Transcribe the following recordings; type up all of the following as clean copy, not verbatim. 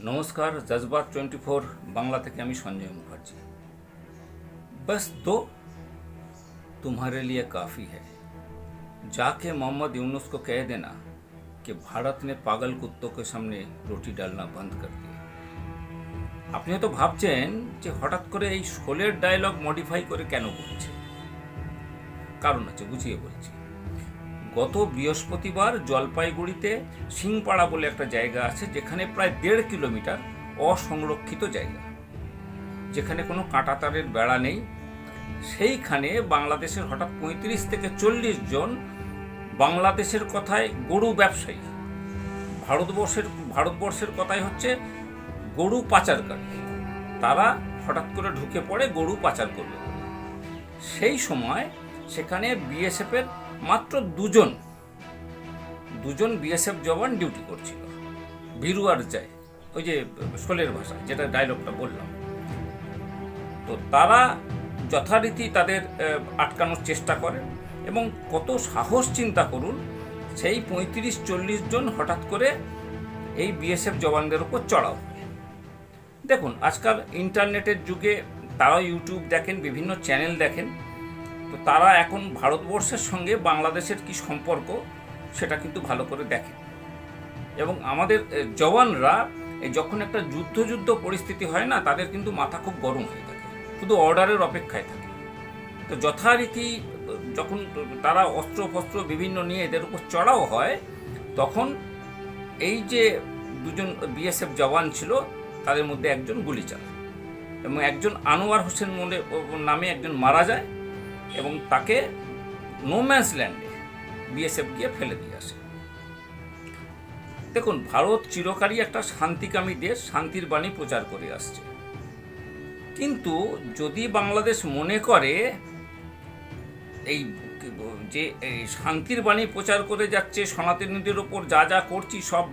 नमस्कार जज्बात 24 बांग्ला থেকে আমি সঞ্জয় মুখার্জি। बस तो तुम्हारे लिए काफ़ी है, जाके मोहम्मद यूनुस को कह देना कि भारत ने पागल कुत्तों के सामने रोटी डालना बंद कर दिया। আপনি হয়তো ভাবছেন যে হঠাৎ করে এই শোলের ডায়লগ মডিফাই করে কেন বলছে। কারণ আছে, বুঝিয়ে বলছি। গত বৃহস্পতিবার জলপাইগুড়িতে সিংপাড়া বলে একটা জায়গা আছে, যেখানে প্রায় 1.5 কিলোমিটার অসংরক্ষিত জায়গা, যেখানে কোনো কাঁটাতারের বেড়া নেই। সেইখানে বাংলাদেশের হঠাৎ 35 থেকে 40 জন বাংলাদেশের কথায় গরু ব্যবসায়ী, ভারতবর্ষের কথাই হচ্ছে গরু পাচারকারী, তারা হঠাৎ করে ঢুকে পড়ে গরু পাচার করবে। সেই সময় সেখানে বিএসএফের মাত্র দুজন বিএসএফ জওয়ান ডিউটি করছিল। ভিরুয়ার যায়, ওই যে শোলের ভাষা, যেটা ডায়লগটা বললাম। তো তারা যথারীতি তাদের আটকানোর চেষ্টা করে, এবং কত সাহস চিন্তা করুন, সেই 35-40 জন হঠাৎ করে এই বিএসএফ জওয়ানদের উপর চড়াও। দেখুন, আজকাল ইন্টারনেটের যুগে তারা ইউটিউব দেখেন, বিভিন্ন চ্যানেল দেখেন, তো তারা এখন ভারতবর্ষের সঙ্গে বাংলাদেশের কি সম্পর্ক সেটা কিন্তু ভালো করে দেখেন। এবং আমাদের জওয়ানরা যখন একটা যুদ্ধ পরিস্থিতি হয় না, তাদের কিন্তু মাথা খুব গরম হয়ে থাকে, শুধু অর্ডারের অপেক্ষায় থাকে। তো যথারীতি যখন তারা অস্ত্র বিভিন্ন নিয়ে এদের উপর চড়াও হয়, তখন এই যে দুজন বিএসএফ জওয়ান ছিল, তাদের মধ্যে একজন গুলি চালায়, এবং একজন আনোয়ার হোসেন নামে একজন মারা যায়, এবং তাকে নোম্যান্স ল্যান্ডে বিএসএফ গিয়ে ফেলে দিয়ে আসে। দেখুন, ভারত চিরকালই একটা শান্তিকামী দেশ, শান্তির বাণী প্রচার করে আসছে। কিন্তু যদি বাংলাদেশ মনে করে এই যে শান্তির বাণী প্রচার করে যাচ্ছে, সনাতনীদের ওপর যা করছি সব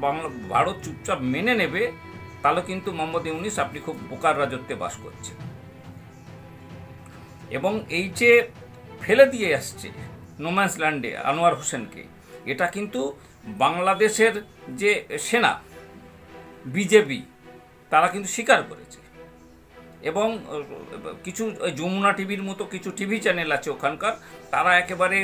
ভারত চুপচাপ মেনে নেবে, তাহলে কিন্তু মোহাম্মদ ইউনুস আপনি খুব বোকার রাজত্বে বাস করছেন। এবং এই যে ফেলে দিয়ে আসছে নোম্যান্স ল্যান্ডে আনোয়ার হোসেনকে, এটা কিন্তু বাংলাদেশের যে সেনা বিজেপি, তারা কিন্তু স্বীকার করেছে। এবং কিছু যমুনা টিভির মতো কিছু টিভি চ্যানেল আছে ওখানকার, তারা একেবারে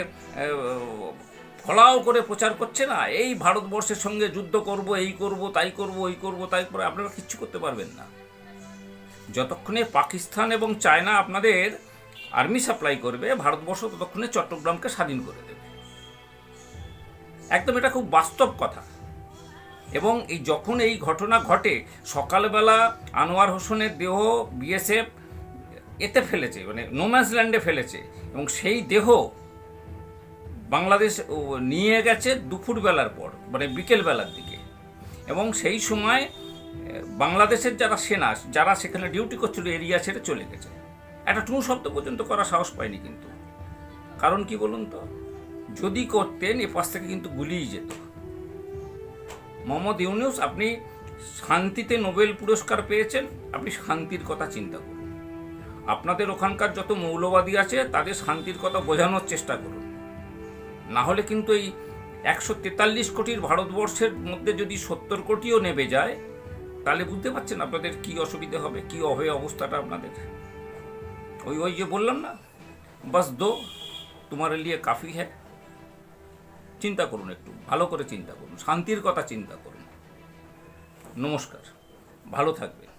ফলাও করে প্রচার করছে না, এই ভারতবর্ষের সঙ্গে যুদ্ধ করব, এই করব, তাই করব, ওই করব, তাই করে। আপনারা কিচ্ছু করতে পারবেন না যতক্ষণে পাকিস্তান এবং চায়না আপনাদের আর্মি সাপ্লাই করবে। ভারতবর্ষ ততক্ষণে চট্টগ্রামকে স্বাধীন করে দেবে। একদম এটা খুব বাস্তব কথা। এবং যখন এই ঘটনা ঘটে, সকালবেলা আনোয়ার হোসেনের দেহ বিএসএফ এতে ফেলেছে, মানে নোম্যান্স ল্যান্ডে ফেলেছে, এবং সেই দেহ বাংলাদেশ নিয়ে গেছে দুপুরবেলার পর, মানে বিকেলবেলার দিকে। এবং সেই সময় বাংলাদেশের যারা সেনা, যারা সেখানে ডিউটি করছিল, এরিয়া ছেড়ে চলে গেছে। একটা টুঁ শব্দ পর্যন্ত করা সাহস পায়নি কিন্তু। কারণ কি বলুন তো, যদি করতেন এ পাশ থেকে কিন্তু গুলিয়ে যেত। মোহাম্মদ ইউনুস, আপনি শান্তিতে নোবেল পুরস্কার পেয়েছেন, আপনি শান্তির কথা চিন্তা করুন। আপনাদের ওখানকার যত মৌলবাদী আছে, তাদের শান্তির কথা বোঝানোর চেষ্টা করুন। না হলে কিন্তু এই 143 কোটির ভারতবর্ষের মধ্যে যদি 70 কোটিও নেমে যায়, তাহলে বুঝতে পারছেন আপনাদের কি অসুবিধা হবে, কি হবে অবস্থাটা আপনাদের। ওই যে বললাম না, বাস দো তোমার লিয়ে কাফি হ্যাঁ। চিন্তা করুন, একটু ভালো করে চিন্তা করুন, শান্তির কথা চিন্তা করুন। নমস্কার, ভালো থাকবেন।